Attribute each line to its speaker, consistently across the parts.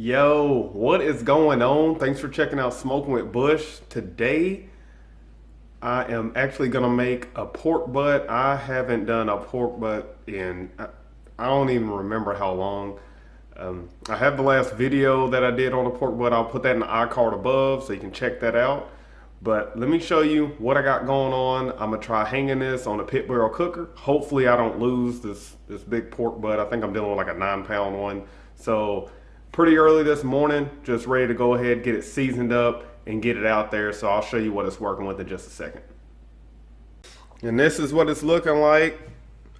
Speaker 1: Yo, what is going on? Thanks for checking out Smoking with Bush. Today, I am actually gonna make a pork butt. I haven't done a pork butt in, I don't even remember how long. I have the last video that I did on the pork butt. I'll put that in the iCard above so you can check that out. But let me show you what I got going on. I'm gonna try hanging this on a pit barrel cooker. Hopefully I don't lose this big pork butt. I think I'm dealing with like a 9-pound one. So pretty early this morning, just ready to go ahead, get it seasoned up and get it out there. So I'll show you what it's working with in just a second. And this is what it's looking like.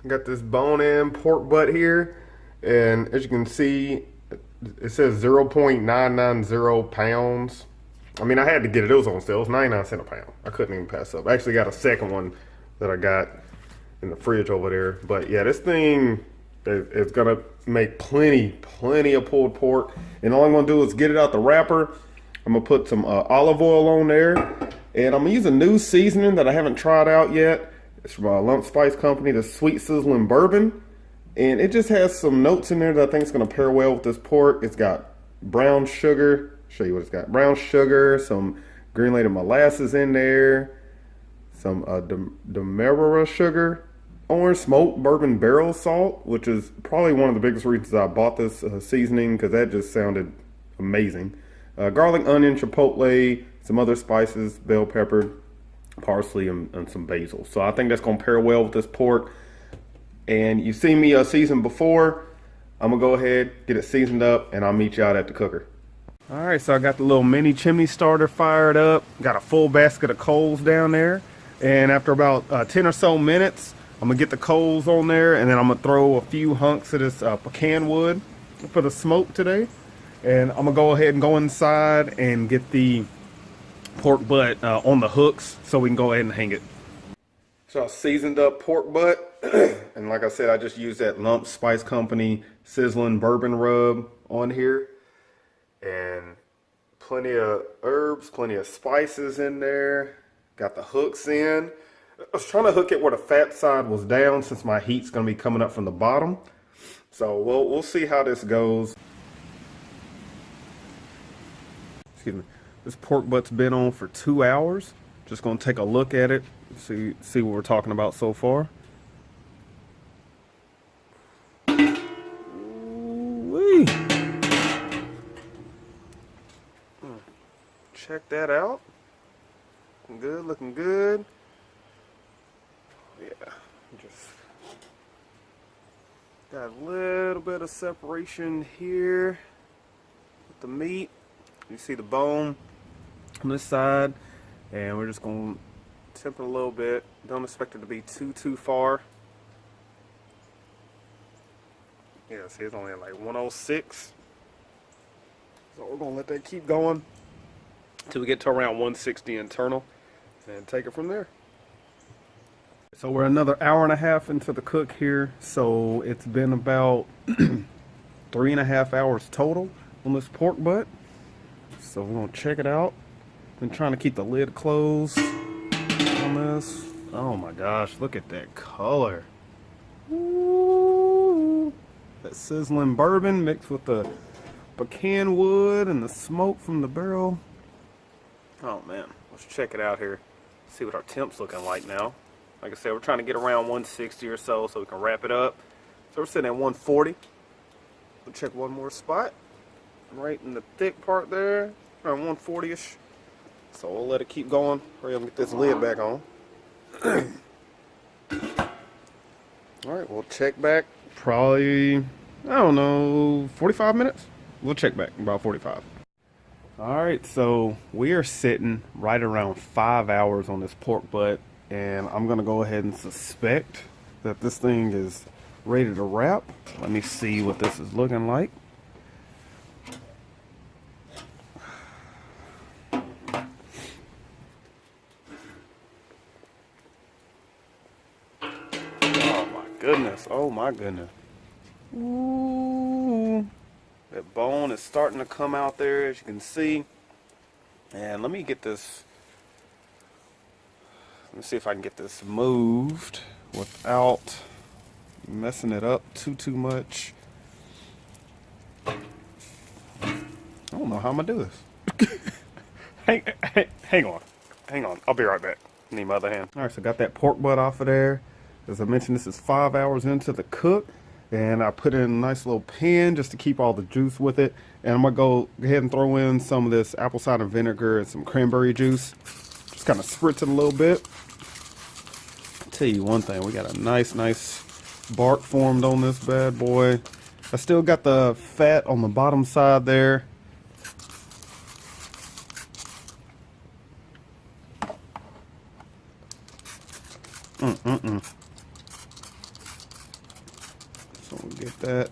Speaker 1: I got this bone-in pork butt here. And as you can see, it says 0.990 pounds. I mean, I had to get it. It was on sale. It was 99 cents a pound. I couldn't even pass up. I actually got a second one that I got in the fridge over there. But yeah, this thing is gonna make plenty of pulled pork. And all I'm gonna do is get it out the wrapper. I'm gonna put some olive oil on there, and I'm gonna use a new seasoning that I haven't tried out yet. It's from Lump Spice Company, the Sweet Sizzlin Bourbon, and it just has some notes in there that I think is gonna pair well with this pork. It's got brown sugar. Show you what it's got. Brown sugar, some granulated molasses in there, some demerara sugar, orange smoked bourbon barrel salt, which is probably one of the biggest reasons I bought this seasoning, because that just sounded amazing. Garlic, onion, chipotle, some other spices, bell pepper, parsley, and some basil. So I think that's going to pair well with this pork. And you've seen me season before. I'm going to go ahead, get it seasoned up, and I'll meet you out at the cooker. All right, so I got the little mini chimney starter fired up. Got a full basket of coals down there. And after about 10 or so minutes, I'm gonna get the coals on there, and then I'm gonna throw a few hunks of this pecan wood for the smoke today. And I'm gonna go ahead and go inside and get the pork butt on the hooks so we can go ahead and hang it. So I seasoned up pork butt, and like I said, I just used that Lump Spice Company Sizzlin Bourbon rub on here. And plenty of herbs, plenty of spices in there. Got the hooks in. I was trying to hook it where the fat side was down, since my heat's going to be coming up from the bottom. So we'll see how this goes. Excuse me. This pork butt's been on for 2 hours. Just going to take a look at it, see what we're talking about so far. Ooh-wee. Check that out. Looking good, looking good. Yeah, just got a little bit of separation here with the meat. You see the bone on this side, and we're just going to tip it a little bit. Don't expect it to be too far. Yeah, see, it's only at like 106. So we're going to let that keep going till we get to around 160 internal, and take it from there. So we're another hour and a half into the cook here. So it's been about 3.5 hours total on this pork butt. So we're gonna check it out. Been trying to keep the lid closed on this. Oh my gosh, look at that color. Ooh, that sizzling bourbon mixed with the pecan wood and the smoke from the barrel. Oh man, let's check it out here. See what our temp's looking like now. Like I said, we're trying to get around 160 or so we can wrap it up. So we're sitting at 140. We'll check one more spot. Right in the thick part there, around 140-ish. So we'll let it keep going. Hurry up and get this lid back on. Alright, we'll check back probably, I don't know, 45 minutes? We'll check back in about 45. Alright, so we are sitting right around 5 hours on this pork butt, and I'm going to go ahead and suspect that this thing is ready to wrap. Let me see what this is looking like. Oh my goodness, oh my goodness. Ooh. That bone is starting to come out there, as you can see. And let me get this, let me see if I can get this moved without messing it up too much. know how I'm gonna do this. Hang on. Hang on. I'll be right back. Need my other hand. All right, so got that pork butt off of there. As I mentioned, this is 5 hours into the cook. And I put in a nice little pan just to keep all the juice with it. And I'm gonna go ahead and throw in some of this apple cider vinegar and some cranberry juice. Just kind of spritz it a little bit. Tell you one thing, we got a nice bark formed on this bad boy. I still got the fat on the bottom side there. So we'll get that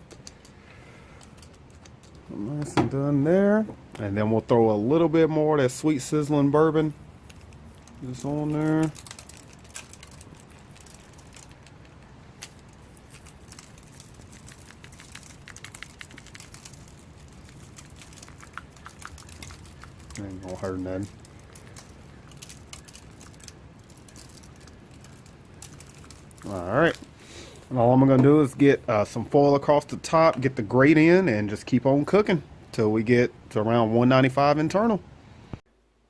Speaker 1: nice and done there. And then we'll throw a little bit more of that sweet sizzling bourbon just on there. Ain't gonna hurt nothing. Alright. And all I'm gonna do is get some foil across the top, get the grate in, and just keep on cooking till we get to around 195 internal.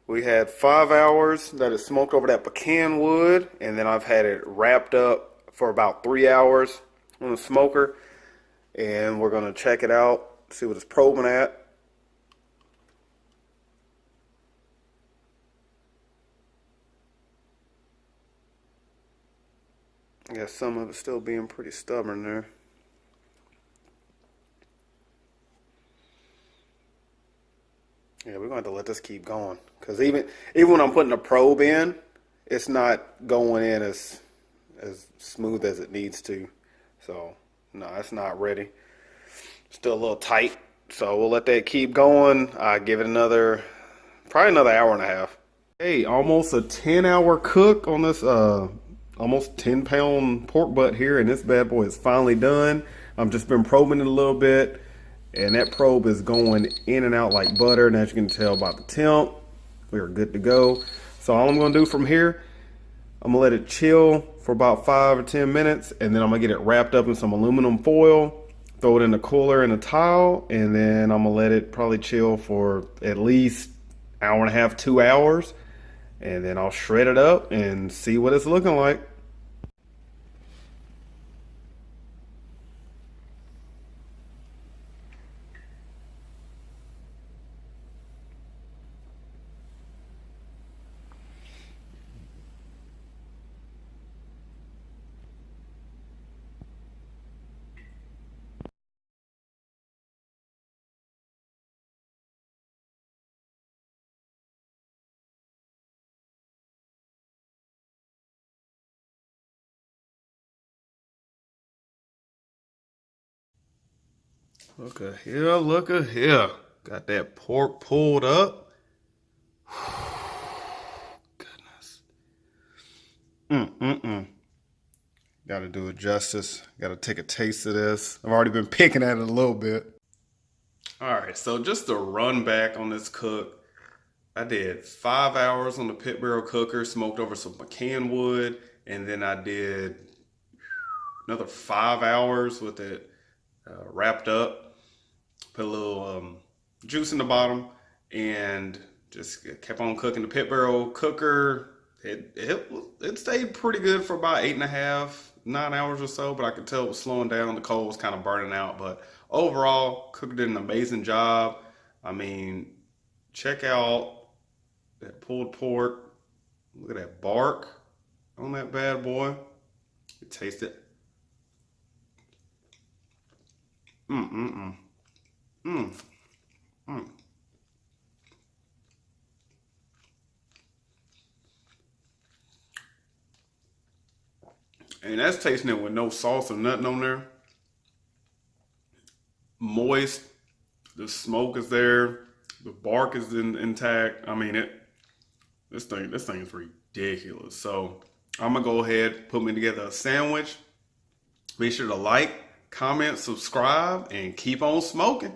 Speaker 1: We had 5 hours that is smoked over that pecan wood, and then I've had it wrapped up for about 3 hours on the smoker. And we're gonna check it out, see what it's probing at. I guess some of it still being pretty stubborn there. Yeah, we're going to have to let this keep going. Because even when I'm putting a probe in, it's not going in as smooth as it needs to. So, no, it's not ready. Still a little tight. So we'll let that keep going. Give it probably another hour and a half. Hey, almost a 10-hour cook on this almost 10-pound pork butt here, and this bad boy is finally done. I've just been probing it a little bit, and that probe is going in and out like butter, and as you can tell by the temp, we are good to go. So all I'm going to do from here, I'm going to let it chill for about 5 or 10 minutes, and then I'm going to get it wrapped up in some aluminum foil, throw it in the cooler in a towel, and then I'm going to let it probably chill for at least an hour and a half, 2 hours, and then I'll shred it up and see what it's looking like. Look at here, look at here. Got that pork pulled up. Goodness. Gotta do it justice. Gotta take a taste of this. I've already been picking at it a little bit. Alright, so just to run back on this cook, I did 5 hours on the pit barrel cooker, smoked over some pecan wood, and then I did another 5 hours with it wrapped up. Put a little juice in the bottom and just kept on cooking. The pit barrel cooker, it stayed pretty good for about 8.5, 9 hours or so, but I could tell it was slowing down. The coal was kind of burning out, but overall, cook did an amazing job. I mean, check out that pulled pork. Look at that bark on that bad boy. Taste it. And that's tasting it with no sauce or nothing on there. Moist. The smoke is there. The bark is intact. I mean, this thing is ridiculous. So I'm gonna go ahead, put me together a sandwich. Be sure to like, comment, subscribe, and keep on smoking.